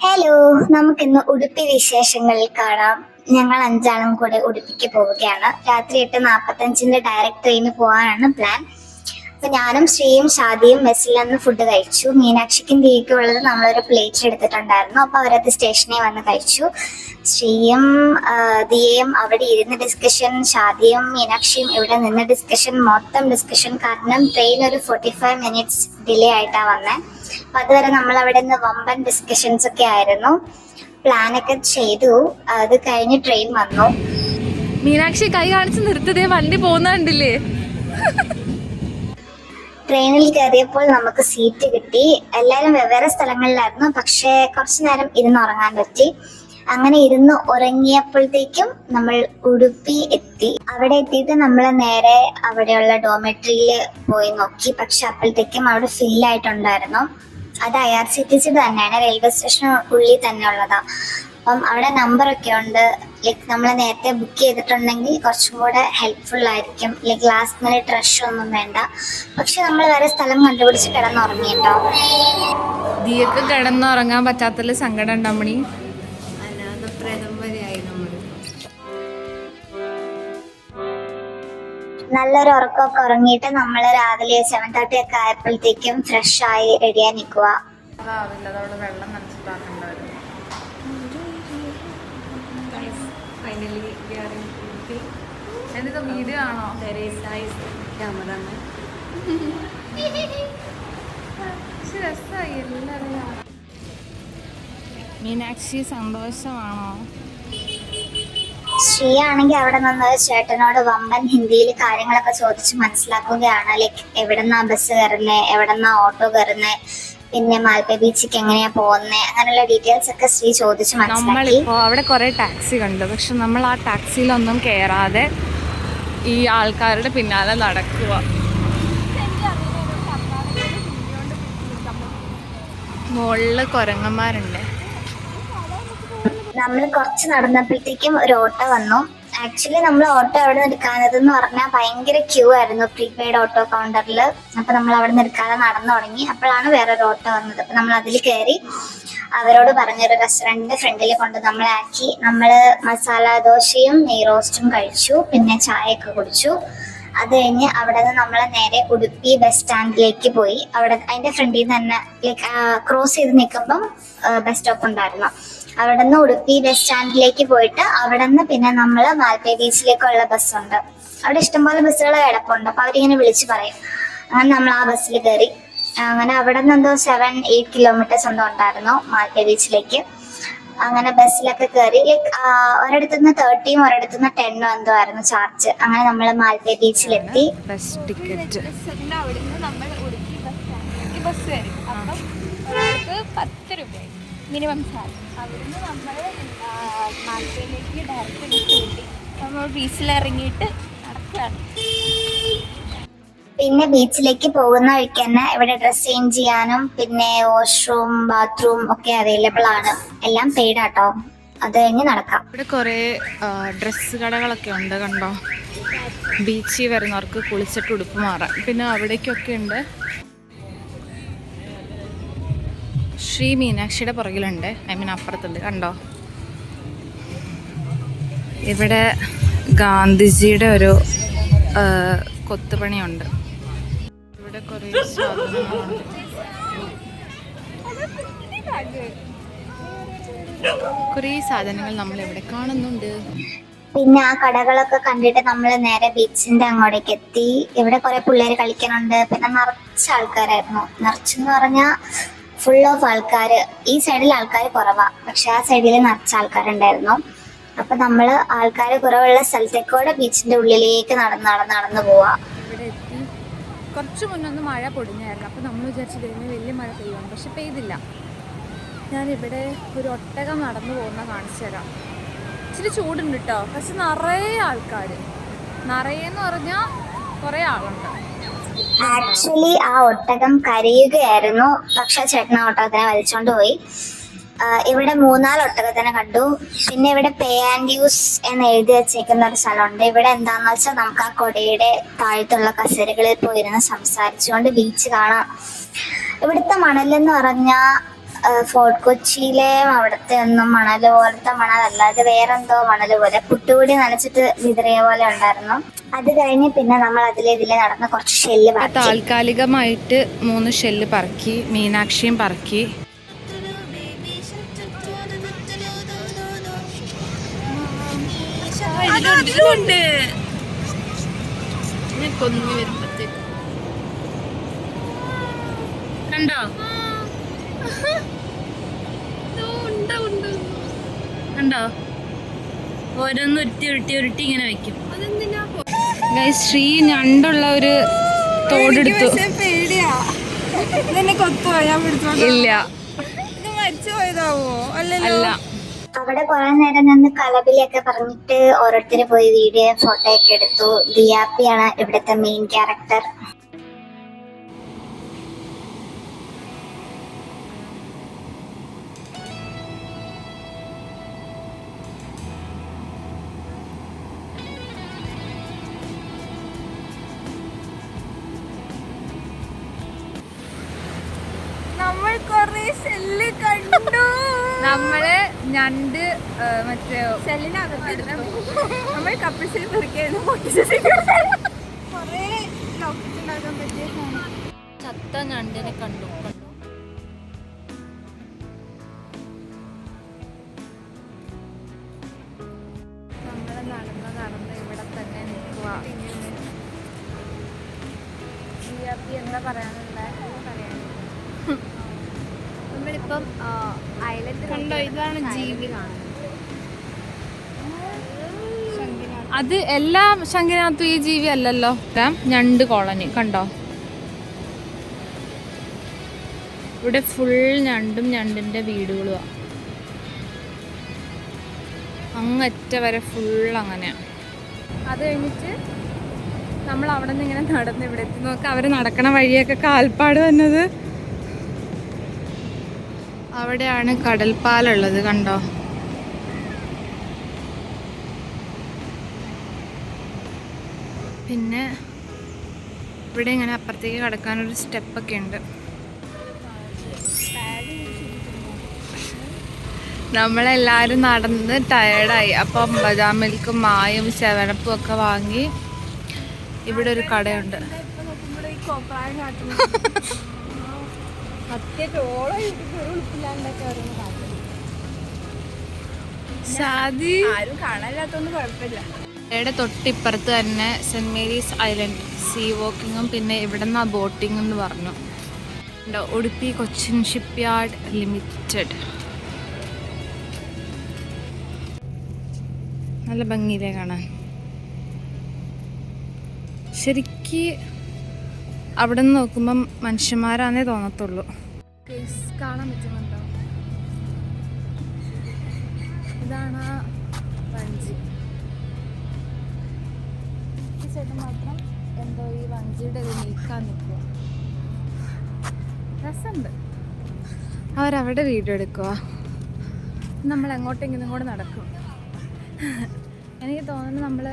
Hello, നമുക്കിന്ന് ഉടുപ്പി വിശേഷങ്ങൾ കാണാം. ഞങ്ങൾ അഞ്ചാളും കൂടെ ഉടുപ്പിക്ക് പോവുകയാണ്. രാത്രി 8:45 ഡയറക്റ്റ് ട്രെയിന് പോകാനാണ് പ്ലാൻ. അപ്പൊ ഞാനും ശ്രീയും ഷാദിയും മെസ്സിൽ നിന്ന് ഫുഡ് കഴിച്ചു. മീനാക്ഷിക്കും ദിയയ്ക്കും ഉള്ളത് നമ്മളൊരു പ്ലേറ്റ് എടുത്തിട്ടുണ്ടായിരുന്നു. അപ്പൊ അവരത് സ്റ്റേഷനിൽ വന്ന് കഴിച്ചു. ശ്രീയും ദിയയും അവിടെ ഇരുന്ന് ഡിസ്കഷൻ, ഷാദിയും മീനാക്ഷിയും ഇവിടെ നിന്ന് ഡിസ്കഷൻ, മൊത്തം ഡിസ്കഷൻ. കാരണം ട്രെയിൻ ഒരു 45 മിനിറ്റ്സ് ഡിലേ ആയിട്ടാണ് വന്നത്. അപ്പൊ അതുവരെ നമ്മൾ അവിടെ നിന്ന് വമ്പൻ ഡിസ്കഷൻസ് ഒക്കെ ആയിരുന്നു. പ്ലാനൊക്കെ ചെയ്തു. അത് കഴിഞ്ഞ് ട്രെയിൻ വന്നു. മീനാക്ഷി കൈ കാണിച്ച് നിർത്തതേ, വണ്ടി പോകുന്ന കണ്ടില്ലേ? ട്രെയിനിൽ കയറിയപ്പോൾ നമുക്ക് സീറ്റ് കിട്ടി. എല്ലാവരും വെവ്വേറെ സ്ഥലങ്ങളിലായിരുന്നു. പക്ഷെ കുറച്ചു നേരം ഇരുന്നുറങ്ങാൻ പറ്റി. അങ്ങനെ ഇരുന്ന് ഉറങ്ങിയപ്പോഴത്തേക്കും നമ്മൾ ഉടുപ്പി എത്തി. അവിടെ എത്തിയിട്ട് നമ്മൾ നേരെ അവിടെയുള്ള ഡോമെട്രിയിൽ പോയി നോക്കി. പക്ഷെ അപ്പോഴത്തേക്കും അവിടെ ഫില്ലായിട്ടുണ്ടായിരുന്നു. അത് IRCTC തന്നെയാണ്, റെയിൽവേ സ്റ്റേഷൻ ഉള്ളിൽ തന്നെ ഉള്ളതാ. അപ്പം അവിടെ നമ്പറൊക്കെ ഉണ്ട്. ലൈക്ക് നമ്മൾ നേരത്തെ ബുക്ക് ചെയ്തിട്ടുണ്ടെങ്കിൽ കുറച്ചും കൂടെ ഹെൽപ്ഫുൾ ആയിരിക്കും. ലൈക്ക് ലാസ്റ്റ് മിനിറ്റ് റഷ് ഒന്നും വേണ്ട. പക്ഷെ നമ്മൾ വേറെ സ്ഥലം കണ്ടുപിടിച്ച് കിടന്നുറങ്ങിട്ടോ. ദിയക്ക് കിടന്നുറങ്ങാൻ പറ്റാത്തതിൽ സങ്കടം ഉണ്ടാമണി. നല്ലൊരു ഉറക്കമൊക്കെ ഉറങ്ങിയിട്ട് നമ്മൾ രാവിലെ 7:30 ഒക്കെ ആയപ്പോഴത്തേക്കും ഫ്രഷ് ആയി റെഡിയായി നിൽക്കുക. വെള്ളം നനച്ചിട്ടാക്കണ്ടായിരുന്നു. എന്നിട്ട് വീഡിയോ ആണോ? രസമായി എല്ലാവരും. മീനാക്ഷി സന്തോഷമാണോ? ശ്രീ ആണെങ്കിൽ അവിടെ നിന്ന് ചേട്ടനോട് വമ്പൻ ഹിന്ദിയിൽ കാര്യങ്ങളൊക്കെ ചോദിച്ച് മനസ്സിലാക്കുകയാണ്. ലൈക്ക് എവിടെന്നാ ബസ് കയറുന്നത്, എവിടെന്നാ ഓട്ടോ കയറുന്നത്, പിന്നെ മാൽപ്പ ബീച്ചിക്ക് എങ്ങനെയാ പോകുന്നത്, അങ്ങനെയുള്ള ഡീറ്റെയിൽസ് ഒക്കെ ശ്രീ ചോദിച്ച് മനസ്സിലാക്കി. നമ്മളിപ്പോ അവിടെ കുറെ ടാക്സി കണ്ടു. പക്ഷെ നമ്മൾ ആ ടാക്സിയിലൊന്നും കയറാതെ ഈ ആൾക്കാരുടെ പിന്നാലെ നടക്കുക. മുകളില് കുരങ്ങന്മാരുണ്ട്. നമ്മൾ കുറച്ച് നടന്നപ്പോഴത്തേക്കും ഒരു ഓട്ടോ വന്നു. ആക്ച്വലി നമ്മൾ ഓട്ടോ എവിടെ നിന്ന് എടുക്കാനെന്ന് പറഞ്ഞാൽ ഭയങ്കര ക്യൂ ആയിരുന്നു പ്രീപെയ്ഡ് ഓട്ടോ കൗണ്ടറിൽ. അപ്പൊ നമ്മൾ അവിടെ നിന്ന് എടുക്കാതെ നടന്നു തുടങ്ങി. അപ്പോഴാണ് വേറൊരു ഓട്ടോ വന്നത്. അപ്പൊ നമ്മൾ അതിൽ കയറി. അവരോട് പറഞ്ഞൊരു റെസ്റ്റോറൻറ്റിന്റെ ഫ്രണ്ടിൽ കൊണ്ട് നമ്മളെ ആക്കി. നമ്മൾ മസാല ദോശയും നെയ് റോസ്റ്റും കഴിച്ചു. പിന്നെ ചായയൊക്കെ കുടിച്ചു. അത് കഴിഞ്ഞ് അവിടെ നിന്ന് നമ്മൾ നേരെ ഉടുപ്പി ബസ് സ്റ്റാൻഡിലേക്ക് പോയി. അവിടെ അതിന്റെ ഫ്രണ്ടിൽ നിന്ന് തന്നെ ലൈക്ക് ക്രോസ് ചെയ്ത് നിൽക്കുമ്പം ബസ് സ്റ്റോപ്പ് ഉണ്ടായിരുന്നു. അവിടെ നിന്ന് ഉടുപ്പി ബസ് സ്റ്റാൻഡിലേക്ക് പോയിട്ട് അവിടെ നിന്ന് പിന്നെ നമ്മൾ മാൽപ്പേ ബീച്ചിലേക്കുള്ള ബസ്സുണ്ട്. അവിടെ ഇഷ്ടംപോലെ ബസ്സുകൾ കിടപ്പുണ്ട്. അപ്പൊ അവരിങ്ങനെ വിളിച്ചു പറയും. അങ്ങനെ നമ്മൾ ആ ബസ്സിൽ കയറി. അങ്ങനെ അവിടെ നിന്ന് എന്തോ 7-8 കിലോമീറ്റേഴ്സ് എന്തോ ഉണ്ടായിരുന്നു മാൽപ്പേ ബീച്ചിലേക്ക്. അങ്ങനെ ബസ്സിലൊക്കെ കയറി. ലൈക്ക് ഒരിടത്തുനിന്ന് 30 ഒരിടത്തുനിന്ന് 10 എന്തോ ആയിരുന്നു ചാർജ്. അങ്ങനെ നമ്മൾ മാൽപ്പേ ബീച്ചിലെത്തി. Bus ticket minimum charge. അവിടുന്ന് നമ്മൾ മാൽപ്പയിലേക്ക് ഡയറക്റ്റ് ബസ് കിട്ടി. നമ്മൾ ബീച്ചിലിറങ്ങിയിട്ട് നടക്കുകയാണ്. പിന്നെ ബീച്ചിലേക്ക് പോകുന്ന വഴിക്ക് തന്നെ ഇവിടെ ഡ്രസ് ചേഞ്ച് ചെയ്യാനും പിന്നെ വാഷ്റൂം, ബാത്റൂം ഒക്കെ അവൈലബിൾ ആണ്. എല്ലാം പെയ്ഡ് ആട്ടോ. അത് കഴിഞ്ഞ് നടക്കാം. ഇവിടെ കുറെ ഡ്രസ്സ് കടകളൊക്കെ ഉണ്ട് കണ്ടോ. ബീച്ചിൽ വരുന്നവർക്ക് കുളിച്ചിട്ട് ഉടുപ്പ് മാറാം. പിന്നെ അവിടേക്കൊക്കെ ഉണ്ട്. ശ്രീ മീനാക്ഷിയുടെ പുറകിലുണ്ട്, അപ്പുറത്തുണ്ട് കണ്ടോ. ഇവിടെ ഗാന്ധിജിയുടെ ഒരു കൊത്തുപണിയുണ്ട്. ഇവിടെ കുറേ സാധനങ്ങളുണ്ട്. കുറേ സാധനങ്ങൾ നമ്മൾ ഇവിടെ കാണുന്നുണ്ട്. പിന്നെ ആ കടകളൊക്കെ കണ്ടിട്ട് നമ്മൾ നേരെ ബീച്ചിന്റെ അങ്ങോട്ടേക്ക് എത്തി. ഇവിടെ കുറെ പിള്ളേർ കളിക്കാനുണ്ട്. പിന്നെ നിറച്ച ആൾക്കാരായിരുന്നു. നിറച്ചെന്ന് പറഞ്ഞാൽ ഫുൾ ഓഫ് ആൾക്കാർ. ഈ സൈഡിൽ ആൾക്കാർ കുറവാ, പക്ഷെ ആ സൈഡിൽ നിറച്ച ആൾക്കാരുണ്ടായിരുന്നു. അപ്പൊ നമ്മള് ആൾക്കാർ കുറവുള്ള സ്ഥലത്തേക്കൂടെ ബീച്ചിന്റെ ഉള്ളിലേക്ക് നടന്ന് പോവാ. ഇവിടെ എത്തി. കുറച്ച് മുന്നൊന്ന് മഴ പൊടിഞ്ഞായിരുന്നു. അപ്പോൾ നമ്മൾ വിചാരിച്ചത് വലിയ മഴ പെയ്യുവാണ്, പക്ഷെ പെയ്തില്ല. ഞാനിവിടെ ഒരു ഒട്ടകം നടന്നു പോകുന്ന കാണിച്ചു തരാം. ഇച്ചിരി ചൂടുണ്ട് കേട്ടോ, പക്ഷെ നിറയെ ആൾക്കാർ. നിറയെന്ന് പറഞ്ഞാൽ കുറേ ആളുണ്ട്. ആക്ച്വലി ആ ഒട്ടകം കരയുകയായിരുന്നു. പക്ഷെ ചേട്ടൻ ആ ഒട്ടകത്തിനെ വലിച്ചോണ്ട് പോയി. ഇവിടെ 3-4 ഒട്ടകത്തിനെ കണ്ടു. പിന്നെ ഇവിടെ പേ ആൻഡ് യൂസ് എന്ന് എഴുതി വെച്ചേക്കുന്ന ഒരു സ്ഥലമുണ്ട്. ഇവിടെ എന്താന്ന് വെച്ചാൽ നമുക്ക് ആ കൊടയുടെ താഴത്തുള്ള കസേരകളിൽ പോയിരുന്ന് സംസാരിച്ചുകൊണ്ട് ബീച്ച് കാണാം. ഇവിടുത്തെ മണലെന്ന് പറഞ്ഞാൽ ഫോർട്ട് കൊച്ചിയിലെ അവിടുത്തെ ഒന്നും മണൽ പോലത്തെ മണലല്ല, അത് വേറെന്തോ മണൽ പോലെ പുട്ടുകൂടി നനച്ചിട്ട് വിതറിയ പോലെ ഉണ്ടായിരുന്നു. അത് കഴിഞ്ഞ് പിന്നെ നമ്മൾ ഇതിലെ നടന്ന കുറച്ച് ഷെല്ല് പറക്കി. താൽക്കാലികമായിട്ട് 3 ഷെല്ല് പറക്കി, മീനാക്ഷിയും പറക്കി. കണ്ടോ കണ്ടോ, ഓരോന്ന് ഉരുട്ടി ഇങ്ങനെ വെക്കും. ശ്രീ ഞണ്ടുള്ള ഒരു തോടെടുത്തു. ഇല്ല, അല്ല. അവിടെ കുറെ നേരം നിന്ന് കലബിലൊക്കെ പറഞ്ഞിട്ട് ഓരോരുത്തര് പോയി വീഡിയോ ഫോട്ടോ ഒക്കെ എടുത്തു. ദിയാപ്പിയാണ് ഇവിടുത്തെ മെയിൻ ക്യാരക്ടർ. നമ്മൾ കൊറേ ഷെല്ല് കണ്ടു. നമ്മള് ഞണ്ട് മറ്റേ ഷെല്ലിനകത്ത് നമ്മൾ കപ്പിൾ ഷെല്ല് പെറുക്കിയായിരുന്നു. കൊറേ ലോക്കറ്റ് ഉണ്ടാക്കാൻ പറ്റിയ ചത്ത ഞണ്ടിനെ കണ്ടു. നമ്മള് നടന്ന് ഇവിടെ തന്നെ നിൽക്കുക. എന്താ പറയാനുള്ള നമ്മളിപ്പം ഐലൻഡ് കണ്ടോ, ഇതാണ് ജീവി. അത് എല്ലാ ശംഖിനകത്തും ഈ ജീവി അല്ലല്ലോ. ഞണ്ട് കോളനി കണ്ടോ, ഇവിടെ ഫുൾ ഞണ്ടും ഞണ്ടിന്റെ വീടുകളുമാണ്. അങ്ങറ്റ വരെ ഫുൾ അങ്ങനെയാണ്. അത് കഴിഞ്ഞിട്ട് നമ്മൾ അവിടെ നിന്ന് ഇങ്ങനെ നടന്ന് ഇവിടെ എത്തി. നോക്ക്, അവർ നടക്കണ വഴിയൊക്കെ കാൽപ്പാട് വന്നത്. അവിടെയാണ് കടൽപ്പാലുള്ളത്, കണ്ടോ. പിന്നെ ഇവിടെ ഇങ്ങനെ അപ്പുറത്തേക്ക് കടക്കാനൊരു സ്റ്റെപ്പൊക്കെ ഉണ്ട്. നമ്മളെല്ലാവരും നടന്ന് ടയേർഡായി. അപ്പം ബദാം മിൽക്കും മായും സെവനപ്പും ഒക്കെ വാങ്ങി ഇവിടെ ഒരു കടയുണ്ട്. ആരും കാണാനില്ലാത്തോണ്ട് കുഴപ്പമില്ല. ഇവിടെ തൊട്ടിപ്പുറത്ത് തന്നെ സെന്റ് മേരീസ് ഐലൻഡ് സീ വാക്കിങ്ങും പിന്നെ ഇവിടെ നിന്നാ ബോട്ടിംഗ് എന്ന് പറഞ്ഞു. Udupi Cochin shipyard limited. നല്ല ഭംഗിയിലേ കാണാൻ. ശരിക്ക് അവിടെ നിന്ന് നോക്കുമ്പം മനുഷ്യന്മാരാന്നേ തോന്നത്തുള്ളൂ. കാണാൻ പറ്റുന്നുണ്ടോ? ഇതാണ് വഞ്ചി. ഈ ചേട്ടൻ മാത്രം എന്തോ ഈ വഞ്ചിയുടെ ഇത് നീക്കാൻ നിൽക്കുക. രസമുണ്ട്. അവരവിടെ വീഡിയോ എടുക്കുക, നമ്മൾ എങ്ങോട്ടെങ്കിലും കൂടെ നടക്കും. എനിക്ക് തോന്നുന്നു നമ്മൾ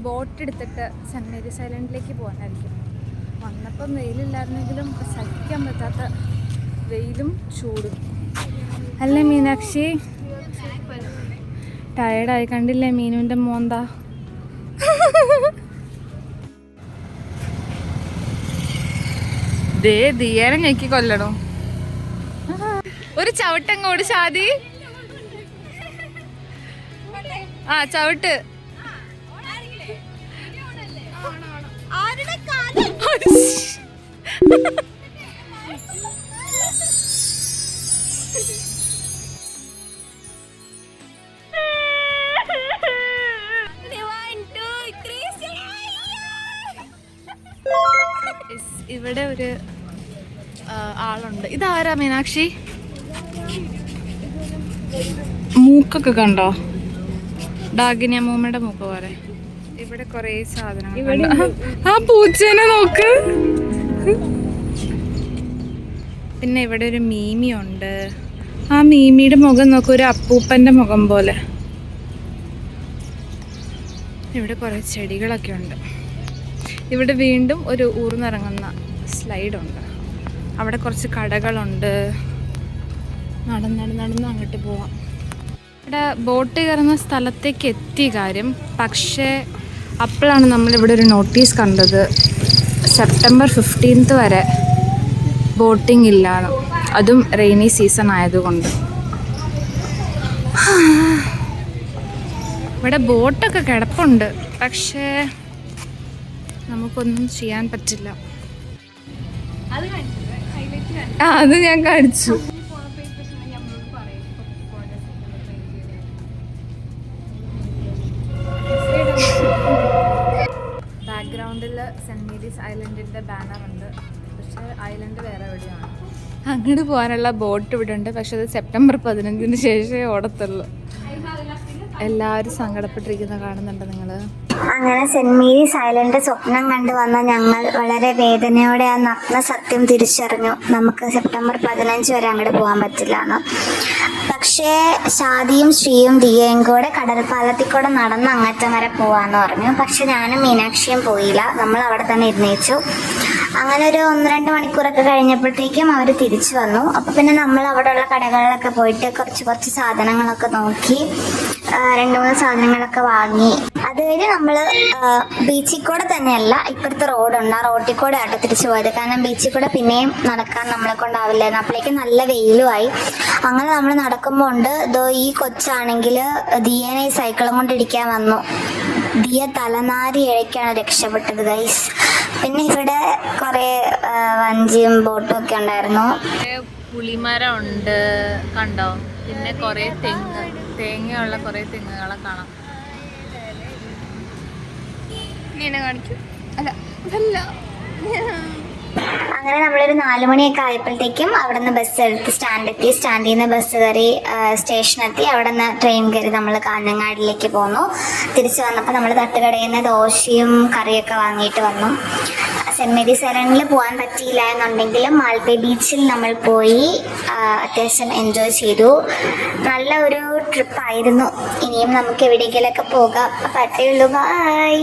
ബോട്ട് എടുത്തിട്ട് സെൻറ്റ് മേരീസ് ഐലൻഡിലേക്ക് പോകാനായിരിക്കും. വന്നപ്പം വെയിലില്ലായിരുന്നെങ്കിലും സഹിക്കാൻ പറ്റാത്ത വെയിലും ചൂടും അല്ലേ മീനാക്ഷി? ടയേർഡായി. കണ്ടില്ലേ മീനുവിൻ്റെ മോന്താ. ദേ ദിയേനെ ഞെക്കി കൊല്ലണോ. ഒരു ചവിട്ടങ്ങോട് ഷാദി. ആ ചവിട്ട്. ഇവിടെ ഒരു ആളുണ്ട്. ഇതാരാ മീനാക്ഷി? മൂക്കൊക്കെ കണ്ടോ? ഡാഗിനി അമ്മൂമ്മയുടെ മൂക്ക് പോലെ. ഇവിടെ കുറേ സാധനങ്ങൾ. ആ പൂച്ചേനെ നോക്ക്. പിന്നെ ഇവിടെ ഒരു മീമി ഉണ്ട്. ആ മീമിയുടെ മുഖം നോക്ക്, ഒരു അപ്പൂപ്പന്റെ മുഖം പോലെ. ഇവിടെ കുറേ ചെടികളൊക്കെ ഉണ്ട്. ഇവിടെ വീണ്ടും ഒരു ഊർന്നിറങ്ങുന്ന സ്ലൈഡുണ്ട്. അവിടെ കുറച്ച് കടകളുണ്ട്. നടന്ന് അങ്ങോട്ട് പോവാം. ഇവിടെ ബോട്ട് കയറുന്ന സ്ഥലത്തേക്ക് എത്തി കാര്യം. പക്ഷേ അപ്പോഴാണ് നമ്മളിവിടെ ഒരു നോട്ടീസ് കണ്ടത്, സെപ്റ്റംബർ 15 വരെ ബോട്ടിംഗ് ഇല്ലാന്ന്. അതും റെയിനി സീസൺ ആയതുകൊണ്ട്. ഇവിടെ ബോട്ടൊക്കെ കിടപ്പുണ്ട്, പക്ഷേ നമുക്കൊന്നും ചെയ്യാൻ പറ്റില്ല. അത് ഞാൻ കാണിച്ചു. ബാക്ക്ഗ്രൗണ്ടിൽ സെൻറ് മേരീസ് ഐലൻഡിൻ്റെ ബാനറുണ്ട്, പക്ഷേ ഐലൻഡ് വേറെ എവിടെയാണ്. അങ്ങോട്ട് പോകാനുള്ള ബോട്ട് ഇവിടെ ഉണ്ട്, പക്ഷെ അത് സെപ്റ്റംബർ 15 ശേഷമേ ഓടത്തുള്ളൂ. എല്ലാവരും സങ്കടപ്പെട്ടിരിക്കുന്ന കാണുന്നുണ്ട് നിങ്ങൾ. അങ്ങനെ സെന്റ് മേരീസ് ഐലൻഡ് സ്വപ്നം കണ്ടു വന്ന ഞങ്ങൾ വളരെ വേദനയോടെ ആ നഗ്ന സത്യം തിരിച്ചറിഞ്ഞു. നമുക്ക് സെപ്റ്റംബർ 15 വരെ അങ്ങോട്ട് പോകാൻ പറ്റില്ല എന്ന്. പക്ഷേ ഷാദിയും ശ്രീയും ദിയയും കൂടെ കടൽപ്പാലത്തിൽ കൂടെ നടന്ന് അങ്ങറ്റം വരെ പോവാന്ന് പറഞ്ഞു. പക്ഷെ ഞാനും മീനാക്ഷിയും പോയില്ല, നമ്മൾ അവിടെ തന്നെ ഇരുന്നേച്ചു. അങ്ങനെ ഒരു 1-2 മണിക്കൂറൊക്കെ കഴിഞ്ഞപ്പോഴത്തേക്കും അവർ തിരിച്ചു വന്നു. അപ്പോൾ പിന്നെ നമ്മൾ അവിടെയുള്ള കടകളിലൊക്കെ പോയിട്ട് കുറച്ച് സാധനങ്ങളൊക്കെ നോക്കി, 2-3 സാധനങ്ങളൊക്കെ വാങ്ങി. അത് കഴിഞ്ഞ് നമ്മൾ ബീച്ചിൽ കൂടെ തന്നെയല്ല, ഇപ്പുറത്തെ റോഡുണ്ട്, ആ റോഡിൽ കൂടെ ആട്ടോ തിരിച്ചു പോയത്. കാരണം ബീച്ചിൽ കൂടെ പിന്നെയും നടക്കാൻ നമ്മളെ കൊണ്ടാവില്ലായിരുന്നു. അപ്പോഴേക്കും നല്ല വെയിലുമായി. അങ്ങനെ നമ്മൾ നടക്കുമ്പോൾ ഉണ്ട് ഈ കൊച്ചാണെങ്കിൽ ദിയനെ ഈ സൈക്കിളും കൊണ്ട് ഇടിക്കാൻ വന്നു. ദിയ തലനാരി ഇഴയ്ക്കാണ് രക്ഷപ്പെട്ടത് ഗൈസ്. പിന്നെ ഇവിടെ കുറേ വഞ്ചിയും ബോട്ടും ഒക്കെ ഉണ്ടായിരുന്നു. പുളിമരം ഉണ്ട് കണ്ടോ, പിന്നെ കുറേ തേങ്ങയുള്ള കുറേ തെങ്ങുകളെ കാണാം. കാണിക്കും അല്ല അതല്ല. അങ്ങനെ നമ്മളൊരു 4 മണിയൊക്കെ ആയപ്പോഴത്തേക്കും അവിടെ നിന്ന് ബസ് എടുത്ത് സ്റ്റാൻഡിൽ നിന്ന് ബസ് കയറി സ്റ്റേഷനെത്തി. അവിടെ നിന്ന് ട്രെയിൻ കയറി നമ്മൾ കാഞ്ഞങ്ങാടിലേക്ക് പോന്നു. തിരിച്ചു വന്നപ്പോൾ നമ്മൾ തട്ടുകടയിൽ നിന്ന് ദോശയും കറിയൊക്കെ വാങ്ങിയിട്ട് വന്നു. സെൻറ് മേരീസ് ഐലൻഡിൽ പോകാൻ പറ്റിയില്ല എന്നുണ്ടെങ്കിലും മാൽപ്പേ ബീച്ചിൽ നമ്മൾ പോയി അത്യാവശ്യം എൻജോയ് ചെയ്തു. നല്ല ഒരു ട്രിപ്പായിരുന്നു. ഇനിയും നമുക്ക് എവിടേക്കെങ്കിലൊക്കെ പോകാം. അപ്പോൾ അത്രയേ ഉള്ളൂ. ബൈ.